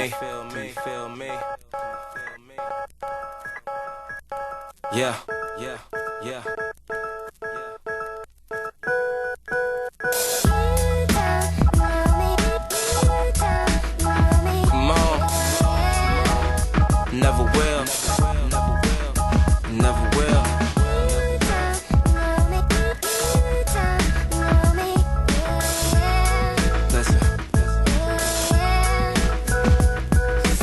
me? Yeah, yeah, yeah. Come on. Never will. Never will. Listen.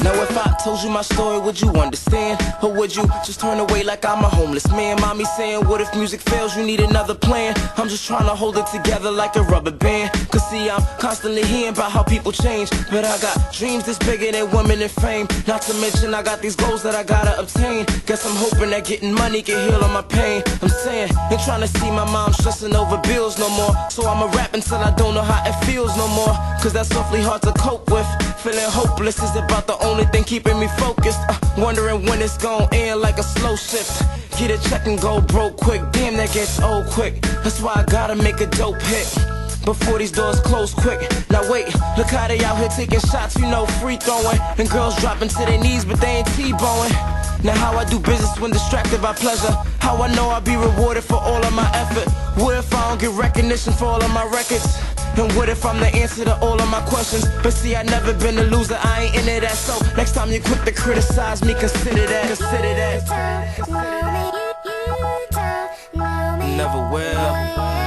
Now if I told you my story, would you understand? Or would you just turn away like I'm a homeless man? Mommy saying, what if music fails, you need another plan? I'm just trying to hold it together like a rubber band. Cause see, I'm constantly hearing about how people change, but I got dreams that's bigger than women and fame. Not to mention I got these goals that I gotta obtain. Guess I'm hoping that getting money can heal all my pain. I'm saying, ain't trying to see my mom stressing over bills no more. So I'ma rap until I don't know how it feels no more. Cause that's awfully hard to cope with. Feeling hopeless is about the only thing keeping me focused. Wondering when it's gon' end like a slow shift. Get a check and go broke quick. Damn, that gets old quick. That's why I gotta make a dope hit before these doors close quick. Now wait, look how they out here taking shots, you know, free throwing. And girls dropping to their knees, but they ain't T-bowing. Now how I do business when distracted by pleasure. How I know I'll be rewarded for all of my effort. What if I don't get recognition for all of my records? And what if I'm the answer to all of my questions? But see, I never been a loser, I ain't into that. So next time you quick to criticize me, consider that. Consider that. Never will.